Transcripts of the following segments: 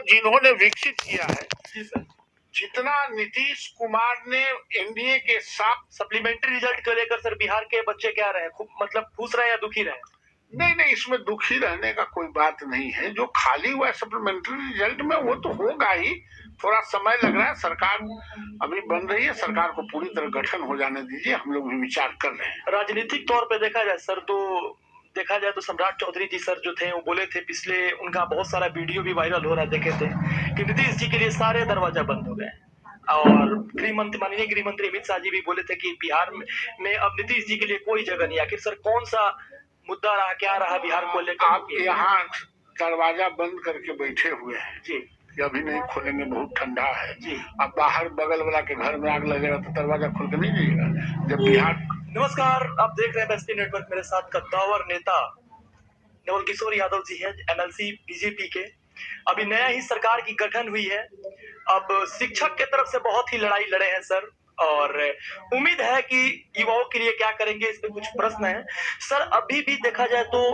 जिन्होंने विकसित किया है, जी सर, जितना नीतीश कुमार ने एनडीए के साथ सप्लीमेंट्री रिजल्ट को लेकर सर बिहार के बच्चे क्या रहे, मतलब खुश रहे या दुखी रहे? नहीं, इसमें दुखी रहने का कोई बात नहीं है। जो खाली हुआ है सप्लीमेंट्री रिजल्ट में वो तो होगा ही, थोड़ा समय लग रहा है। सरकार अभी बन रही है, सरकार को पूरी तरह गठन हो जाने दीजिए, हम लोग भी विचार कर रहे हैं। राजनीतिक तौर पे देखा जाए सर, तो देखा जाए तो सम्राट चौधरी जी सर जो थे वो बोले थे, पिछले उनका बहुत सारा वीडियो भी वायरल हो रहा देखे थे कि नीतीश जी के लिए सारे दरवाजा बंद हो गए। और माननीय गृह मंत्री अमित शाह जी भी बोले थे कि बिहार में अब नीतीश जी के लिए कोई जगह नहीं। आखिर सर कौन सा मुद्दा रहा, क्या रहा बिहार को लेकर? आप यहाँ दरवाजा बंद करके बैठे हुए हैं जी, अभी नहीं खोलेंगे, बहुत ठंडा है जी। अब बाहर बगल वाला के घर में आग लगेगा तो दरवाजा खोल के नहीं जाइएगा जब बिहार। नमस्कार, आप देख रहे हैं बेस्ट नेटवर्क। मेरे साथ कद्दावर नेता नवल किशोर यादव जी हैं, एमएलसी बीजेपी के। अभी नया ही सरकार की गठन हुई है। अब शिक्षक के तरफ से बहुत ही लड़ाई लड़े हैं सर, और उम्मीद है कि युवाओं के लिए क्या करेंगे, इस पे कुछ प्रश्न है सर। अभी भी देखा जाए तो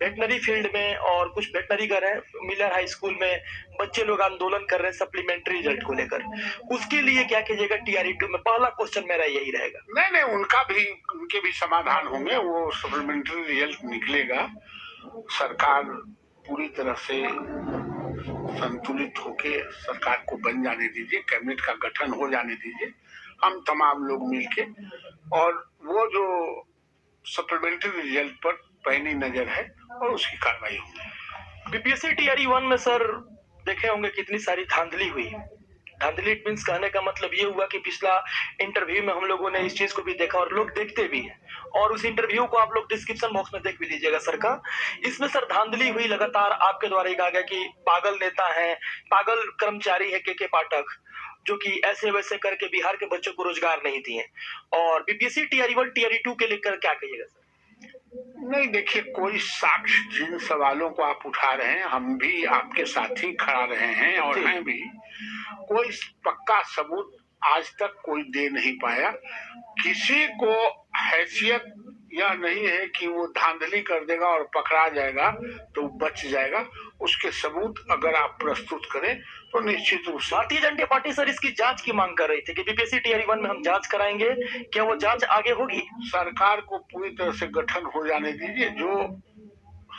वेटनरी फील्ड में और कुछ वेटनरी घर है, मिलर हाई स्कूल में बच्चे लोग आंदोलन कर रहे हैं सप्लीमेंट्री रिजल्ट को लेकर। उसके लिए क्या कीजिएगा टीआरई 2 में? पहला क्वेश्चन मेरा यही रहेगा। नहीं, उनके भी समाधान होंगे। वो सप्लीमेंट्री रिजल्ट निकलेगा, सरकार पूरी तरह से संतुलित होके सरकार को बन जाने दीजिए, कैबिनेट का गठन हो जाने दीजिए, हम तमाम लोग मिलके। और वो जो सप्लीमेंट्री रिजल्ट पर पैनी नजर है और उसकी कार्रवाई होगी। बीपीएससी टीआरई 1 में सर देखे होंगे कितनी सारी धांधली हुई। धांधली इट मीन्स कहने का मतलब ये हुआ कि पिछला इंटरव्यू में हम लोगों ने इस चीज को भी देखा और लोग देखते भी हैं, और उस इंटरव्यू को आप लोग डिस्क्रिप्शन बॉक्स में देख भी लीजिएगा सर का। इसमें सर धांधली हुई लगातार। आपके द्वारा ही कहा गया कि पागल नेता है, पागल कर्मचारी है के पाठक, जो कि ऐसे वैसे करके बिहार के बच्चों को रोजगार नहीं दिए। और बीपीएससी टीआरई 1 टीआरई 2 के लेकर क्या कहिएगा सर? नहीं, देखिए, कोई साक्ष्य जिन सवालों को आप उठा रहे हैं, हम भी आपके साथ ही खड़ा रहे हैं और हैं भी। कोई पक्का सबूत आज तक कोई दे नहीं पाया। किसी को हैसियत यह नहीं है कि वो धांधली कर देगा और पकड़ा जाएगा तो बच जाएगा। उसके सबूत अगर आप प्रस्तुत करें तो निश्चित रूप से भारतीय जनता पार्टी सर इसकी जांच की मांग कर रही थी कि बीपीएससी टीआरई 1 में हम जांच कराएंगे। क्या वो जांच आगे होगी? सरकार को पूरी तरह से गठन हो जाने दीजिए। जो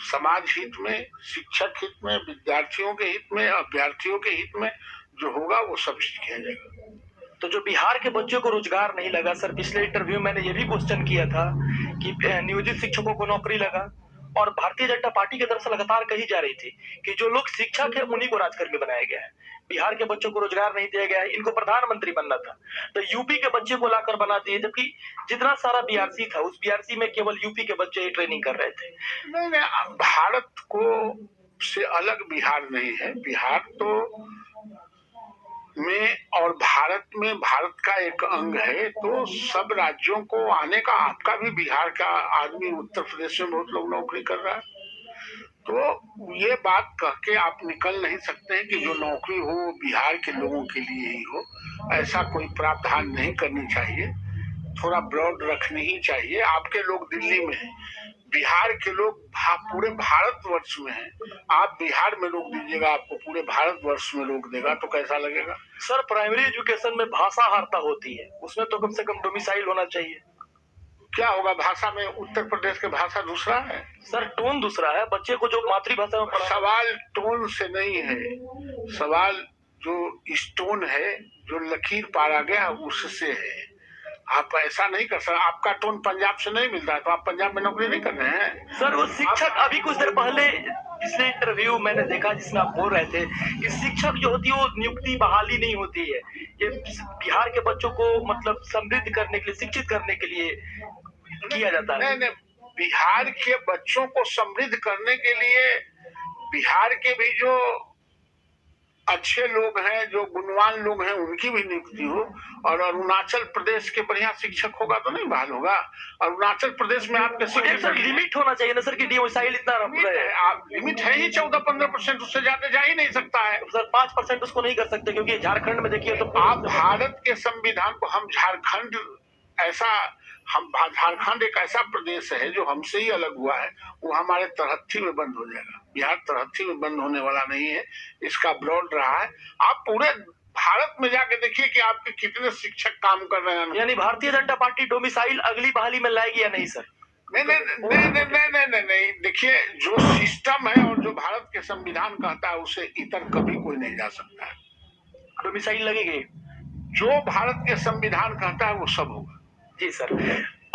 समाज हित में, शिक्षक हित में, विद्यार्थियों के हित में, अभ्यर्थियों के हित में जो होगा वो सब किया जाएगा। तो जो बिहार के बच्चों को रोजगार नहीं लगा सर, पिछले इंटरव्यू मैंने ये भी क्वेश्चन किया था कि नियोजित शिक्षकों को नौकरी लगा, और भारतीय जनता पार्टी की तरफ से लगातार कही जा रही थी कि जो लोग शिक्षक है उन्हीं को राजकर्मी बनाया गया है, बिहार के बच्चों को रोजगार नहीं दिया गया है, इनको प्रधानमंत्री बनना था तो यूपी के बच्चे को लाकर बना दिए, जबकि जितना सारा बीआरसी था उस बीआरसी में केवल यूपी के बच्चे ट्रेनिंग कर रहे थे। नहीं, भारत को से अलग बिहार नहीं है। बिहार तो में और भारत में भारत का एक अंग है, तो सब राज्यों को आने का। आपका भी बिहार का आदमी उत्तर प्रदेश में बहुत लोग नौकरी कर रहा है, तो ये बात कह के आप निकल नहीं सकते हैं कि जो नौकरी हो वो बिहार के लोगों के लिए ही हो। ऐसा कोई प्रावधान नहीं करनी चाहिए, थोड़ा ब्रॉड रखनी ही चाहिए। आपके लोग दिल्ली में हैं, बिहार के लोग पूरे भारतवर्ष में हैं। आप बिहार में रोक दीजिएगा, आपको पूरे भारतवर्ष में रोक देगा तो कैसा लगेगा? सर प्राइमरी एजुकेशन में भाषा हारता होती है, उसमें तो कम से कम डोमिसाइल होना चाहिए। क्या होगा भाषा में? उत्तर प्रदेश की भाषा दूसरा है सर, टोन दूसरा है। बच्चे को जो मातृभाषा में पढ़ा। सवाल टोन से नहीं है, सवाल जो स्टोन है, जो लकीर पारा गया उससे है। आप ऐसा नहीं कर सकते। आपका टोन पंजाब से नहीं मिलता है तो आप पंजाब में नौकरी नहीं कर रहे हैं। सर वो शिक्षक अभी कुछ देर पहले पिछले इंटरव्यू मैंने देखा जिसमें आप बोल रहे थे कि शिक्षक जो होती है वो नियुक्ति बहाली नहीं होती है, ये बिहार के बच्चों को मतलब समृद्ध करने के लिए, शिक्षित करने के लिए किया जाता है। नहीं, बिहार के बच्चों को समृद्ध करने के लिए बिहार के भी जो अच्छे लोग हैं, जो गुणवान लोग हैं, उनकी भी नियुक्ति हो। और अरुणाचल प्रदेश के बढ़िया शिक्षक होगा तो नहीं बहाल होगा। अरुणाचल प्रदेश में आपके सर लिमिट होना चाहिए ना सर कि डोमिसाइल इतना लिमिट है ही 14-15%, उससे ज्यादा जा ही नहीं सकता है। सर 5% उसको नहीं कर सकते, क्योंकि झारखंड में देखिए तो आप भारत के संविधान को, हम झारखंड ऐसा हम झारखंड एक ऐसा प्रदेश है जो हमसे ही अलग हुआ है, वो हमारे तरहत्थी में बंद हो जाएगा। बिहार तरहत्थी में बंद होने वाला नहीं है, इसका ब्रॉड रहा है। आप पूरे भारत में जाके देखिए कि आपके कितने शिक्षक काम कर रहे हैं। यानी भारतीय जनता पार्टी डोमिसाइल अगली बहाली में लाएगी या नहीं सर? नहीं नहीं नहीं नहीं नहीं नहीं नहीं नहीं देखिए, जो सिस्टम है और जो भारत के संविधान कहता है उसे इतर कभी कोई नहीं जा सकता है। डोमिसाइल लगेगी, जो भारत के संविधान कहता है वो सब होगा। जी सर।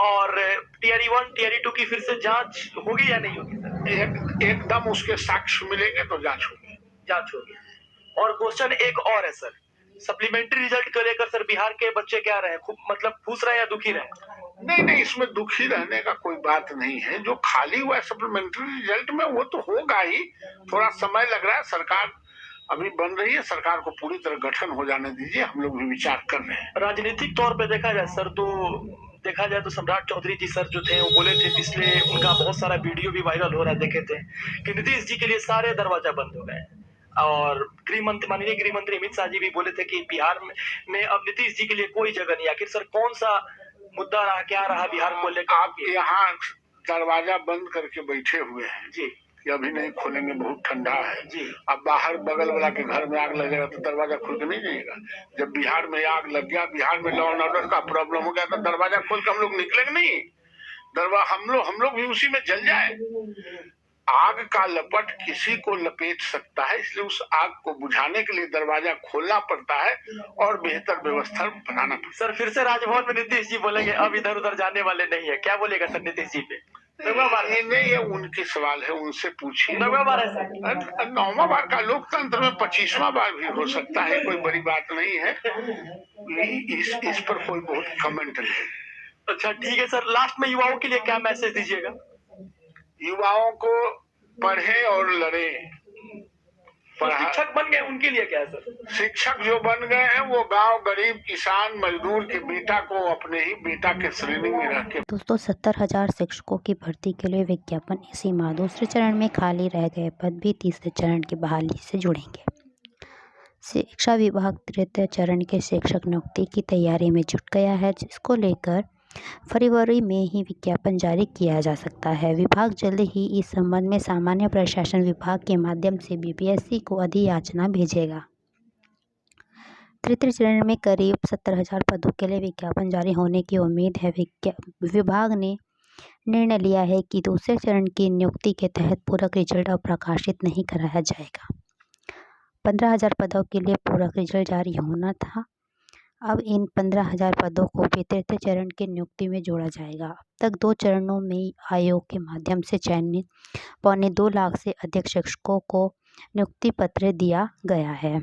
और टीआरई 1 टीआरई 2 की फिर से जांच होगी या नहीं होगी सर? एकदम उसके साक्ष्य मिलेंगे तो जांच होगी। और क्वेश्चन एक और है सर, सप्लीमेंट्री रिजल्ट को लेकर सर बिहार के बच्चे क्या रहे, मतलब खुश रहे या दुखी रहे? नहीं, इसमें दुखी रहने का कोई बात नहीं है। जो खाली हुआ है सप्लीमेंट्री रिजल्ट में वो तो होगा ही, थोड़ा समय लग रहा है। सरकार अभी बन रही है, सरकार को पूरी तरह गठन हो जाने दीजिए, हम लोग भी विचार कर रहे हैं। राजनीतिक तौर पे देखा जाए सर, तो देखा जाए तो सम्राट चौधरी जी सर जो थे वो बोले थे, पिछले उनका बहुत सारा वीडियो भी वायरल हो रहा है, देखे थे कि नीतीश जी के लिए सारे दरवाजा बंद हो गए। और माननीय गृह मंत्री अमित शाह जी भी बोले थे कि बिहार में अब नीतीश जी के लिए कोई जगह नहीं। आखिर सर कौन सा मुद्दा रहा, क्या रहा बिहार को लेकर? आप यहाँ दरवाजा बंद करके बैठे हुए हैं जी, कि अभी नहीं खोलेंगे, बहुत ठंडा है जी। अब बाहर बगल वाला के घर में आग लगेगा तो दरवाजा खोल के नहीं जाएगा। जब बिहार में आग लग गया, बिहार में लॉ एंड ऑर्डर का प्रॉब्लम हो गया, तो दरवाजा खोल के हम लोग निकलेंगे नहीं। हम लोग भी उसी में जल जाए। आग का लपट किसी को लपेट सकता है, इसलिए उस आग को बुझाने के लिए दरवाजा खोलना पड़ता है और बेहतर व्यवस्था बनाना पड़ता है। सर फिर से राजभवन में नीतीश जी बोलेंगे अब इधर उधर जाने वाले नहीं है, क्या बोलेगा सर नीतीश जी पे? नहीं, ये उनके सवाल है, उनसे पूछिए। 9वां बार है सर? 9वां बार का लोकतंत्र में 25वां बार भी हो सकता है, कोई बड़ी बात नहीं है। इस पर कोई बहुत कमेंट नहीं। अच्छा ठीक है सर, लास्ट में युवाओं के लिए क्या मैसेज दीजिएगा? युवाओं को पढ़े और लड़े। शिक्षक बन गए उनके लिए क्या है सर? शिक्षक जो बन गए हैं वो गांव गरीब किसान मजदूर के बेटा को अपने ही बेटा के श्रेणी में रख के। दोस्तों 70,000 शिक्षकों की भर्ती के लिए विज्ञापन इसी माह दूसरे चरण में खाली रह गए पद भी तीसरे चरण की बहाली से जुड़ेंगे। शिक्षा विभाग तृतीय चरण के शिक्षक नियुक्ति की तैयारी में जुट गया है, जिसको लेकर फरवरी में ही विज्ञापन जारी किया जा सकता है। विभाग जल्द ही इस संबंध में सामान्य प्रशासन विभाग के माध्यम से बीपीएससी को अधियाचना भेजेगा। तृतीय चरण में करीब 70,000 पदों के लिए विज्ञापन जारी होने की उम्मीद है। विभाग ने निर्णय लिया है कि दूसरे चरण की नियुक्ति के तहत पूरक रिजल्ट अब प्रकाशित नहीं कराया जाएगा। 15,000 पदों के लिए पूरक रिजल्ट जारी होना था। अब इन 15,000 पदों को भी तृतीय चरण की नियुक्ति में जोड़ा जाएगा। अब तक 2 चरणों में आयोग के माध्यम से चयनित 2.25 लाख से अधिक शिक्षकों को नियुक्ति पत्र दिया गया है।